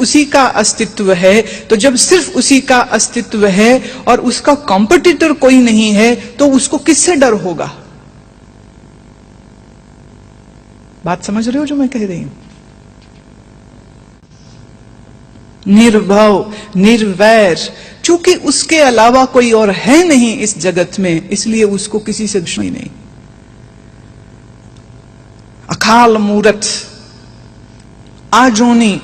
उसी का अस्तित्व है, तो जब सिर्फ उसी का अस्तित्व है और उसका कॉम्पिटिटर कोई नहीं है, तो उसको किससे डर होगा? बात समझ रहे हो जो मैं कह रही हूं? निर्भव, निर्वैर, चूंकि उसके अलावा कोई और है नहीं इस जगत में, इसलिए उसको किसी से दुश्मनी नहीं। अकाल मूरत, आजोनी,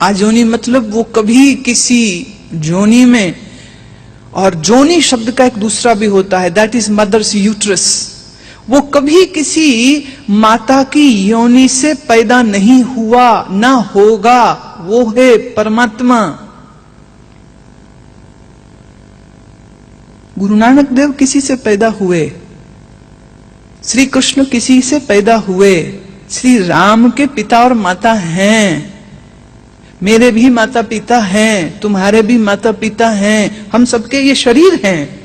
आजोनी मतलब वो कभी किसी जोनी में, और जोनी शब्द का एक दूसरा भी होता है, दैट इज मदर्स यूट्रस। वो कभी किसी माता की योनि से पैदा नहीं हुआ, ना होगा, वो है परमात्मा। गुरु नानक देव किसी से पैदा हुए, श्री कृष्ण किसी से पैदा हुए, श्री राम के पिता और माता हैं, मेरे भी माता पिता हैं, तुम्हारे भी माता पिता हैं, हम सबके ये शरीर हैं।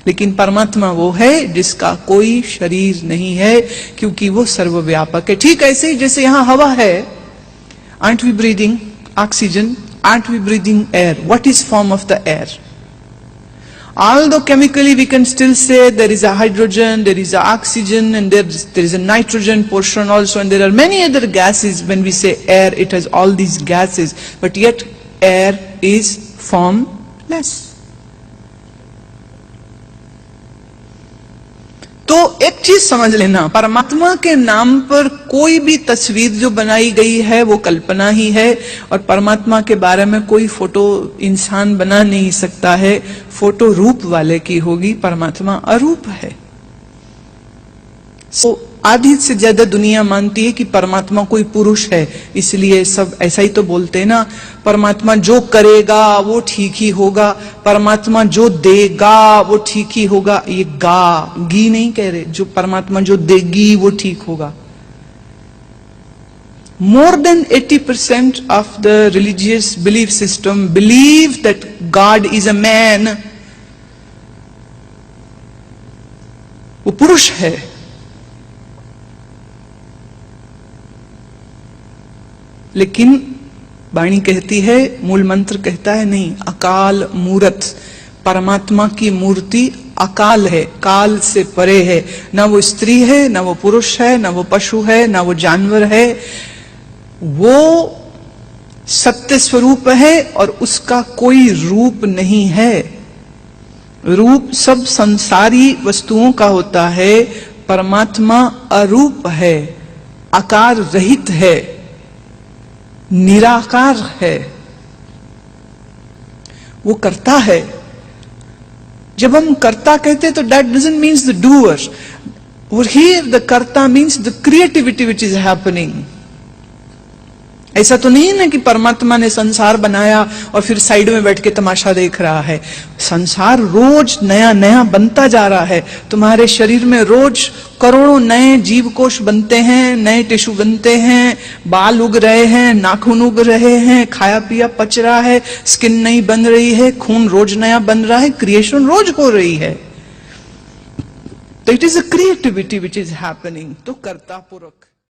लेकिन परमात्मा वो है जिसका कोई शरीर नहीं है, क्योंकि वो सर्वव्यापक है। ठीक ऐसे ही जैसे यहां हवा है, aren't we breathing oxygen? Aren't we breathing air? What is form of the air? Although chemically we can still say there is a hydrogen, there is a oxygen, and there is a nitrogen portion also, and there are many other gases. When we say air, it has all these gases, but yet air is formless. तो एक चीज समझ लेना, परमात्मा के नाम पर कोई भी तस्वीर जो बनाई गई है वो कल्पना ही है, और परमात्मा के बारे में कोई फोटो इंसान बना नहीं सकता है, फोटो रूप वाले की होगी, परमात्मा अरूप है। तो आधी से ज्यादा दुनिया मानती है कि परमात्मा कोई पुरुष है, इसलिए सब ऐसा ही तो बोलते हैं ना, परमात्मा जो करेगा वो ठीक ही होगा, परमात्मा जो देगा वो ठीक ही होगा। ये गी नहीं कह रहे, जो परमात्मा जो देगी वो ठीक होगा। More than 80% of the religious belief system believe that God is a man, वो पुरुष है। लेकिन वाणी कहती है, मूल मंत्र कहता है नहीं, अकाल मूरत, परमात्मा की मूर्ति अकाल है, काल से परे है, ना वो स्त्री है, ना वो पुरुष है, ना वो पशु है, ना वो जानवर है, वो सत्य स्वरूप है और उसका कोई रूप नहीं है। रूप सब संसारी वस्तुओं का होता है, परमात्मा अरूप है, आकार रहित है, निराकार है, वो करता है। जब हम कर्ता कहते हैं तो that doesn't means the doer, और हियर द कर्ता means the creativity which is happening. ऐसा तो नहीं है ना कि परमात्मा ने संसार बनाया और फिर साइड में बैठ के तमाशा देख रहा है। संसार रोज नया नया बनता जा रहा है, तुम्हारे शरीर में रोज करोड़ों नए जीव कोश बनते हैं, नए टिश्यू बनते हैं, बाल उग रहे हैं, नाखून उग रहे हैं, खाया पिया पच रहा है, स्किन नई बन रही है, खून रोज नया बन रहा है, क्रिएशन रोज हो रही है। तो it is a creativity which is happening. तो कर्ता पूर्वक